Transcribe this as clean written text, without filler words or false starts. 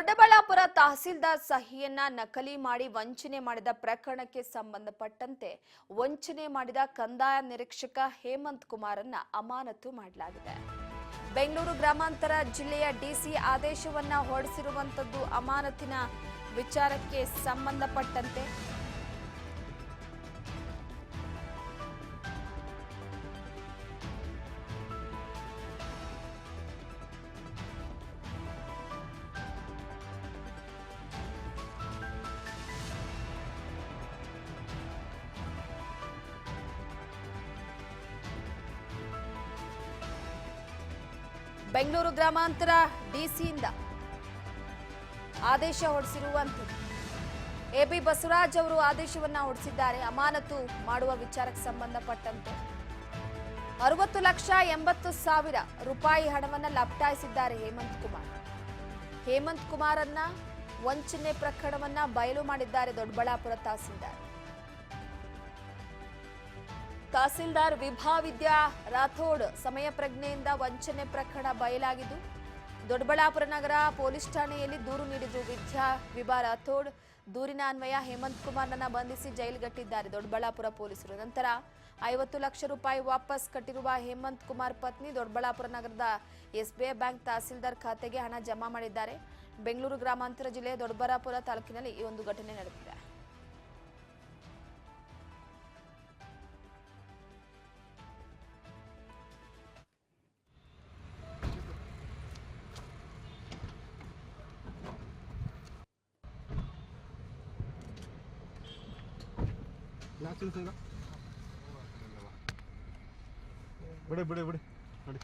ದೊಡ್ಡಬಳ್ಳಾಪುರ ತಹಸೀಲ್ದಾರ್ ಸಹಿಯನ್ನ ನಕಲಿ ಮಾಡಿ ವಂಚನೆ ಮಾಡಿದ ಪ್ರಕರಣಕ್ಕೆ ಸಂಬಂಧಪಟ್ಟಂತೆ ವಂಚನೆ ಮಾಡಿದ ಕಂದಾಯ ನಿರೀಕ್ಷಕ ಹೇಮಂತ್ ಕುಮಾರನ್ನ ಅಮಾನತು ಮಾಡಲಾಗಿದೆ. ಬೆಂಗಳೂರು ಗ್ರಾಮಾಂತರ ಜಿಲ್ಲೆಯ ಡಿಸಿ ಆದೇಶವನ್ನ ಹೊರಡಿಸಿರುವಂತದ್ದು ಅಮಾನತಿನ ವಿಚಾರಕ್ಕೆ ಸಂಬಂಧಪಟ್ಟಂತೆ ಬೆಂಗಳೂರು ಗ್ರಾಮಾಂತರ ಡಿಸಿಯಿಂದ ಆದೇಶ ಹೊರಡಿಸಿರುವಂತದ್ದು. ಎಬಿ ಬಸವರಾಜ್ ಅವರು ಆದೇಶವನ್ನ ಹೊರಡಿಸಿದ್ದಾರೆ. ಅಮಾನತು ಮಾಡುವ ವಿಚಾರಕ್ಕೆ ಸಂಬಂಧಪಟ್ಟಂತೆ 60,80,000 ರೂಪಾಯಿ ಹಣವನ್ನ ಲಪಟಾಯಿಸಿದ್ದಾರೆ ಹೇಮಂತ್ ಕುಮಾರನ್ನ ವಂಚನೆ ಪ್ರಕರಣವನ್ನ ಬಯಲು ಮಾಡಿದ್ದಾರೆ ದೊಡ್ಡಬಳ್ಳಾಪುರ ತಹಸೀಲ್ದಾರ್ ವಿಭಾವಿದ್ಯಾ ರಾಥೋಡ್ ಸಮಯ ಪ್ರಜ್ಞೆಯಿಂದ ವಂಚನೆ ಪ್ರಕರಣ ಬಯಲಾಗಿದ್ದು ದೊಡ್ಡಬಳ್ಳಾಪುರ ನಗರ ಪೊಲೀಸ್ ಠಾಣೆಯಲ್ಲಿ ದೂರು ನೀಡಿದ್ರು ವಿಭಾ ರಾಥೋಡ್. ದೂರಿನ ಅನ್ವಯ ಹೇಮಂತ್ ಕುಮಾರ್ನನ್ನ ಬಂಧಿಸಿ ಜೈಲಿಗಟ್ಟಿದ್ದಾರೆ ದೊಡ್ಡಬಳ್ಳಾಪುರ ಪೊಲೀಸರು. ನಂತರ 50 ಲಕ್ಷ ರೂಪಾಯಿ ವಾಪಸ್ ಕಟ್ಟಿರುವ ಹೇಮಂತ್ ಕುಮಾರ್ ಪತ್ನಿ ದೊಡ್ಡಬಳ್ಳಾಪುರ ನಗರದ ಎಸ್ಬಿಐ ಬ್ಯಾಂಕ್ ತಹಸೀಲ್ದಾರ್ ಖಾತೆಗೆ ಹಣ ಜಮಾ ಮಾಡಿದ್ದಾರೆ. ಬೆಂಗಳೂರು ಗ್ರಾಮಾಂತರ ಜಿಲ್ಲೆಯ ದೊಡ್ಡಬಳ್ಳಾಪುರ ತಾಲೂಕಿನಲ್ಲಿ ಈ ಒಂದು ಘಟನೆ ನಡೆದಿದೆ. ಬಿಡಿ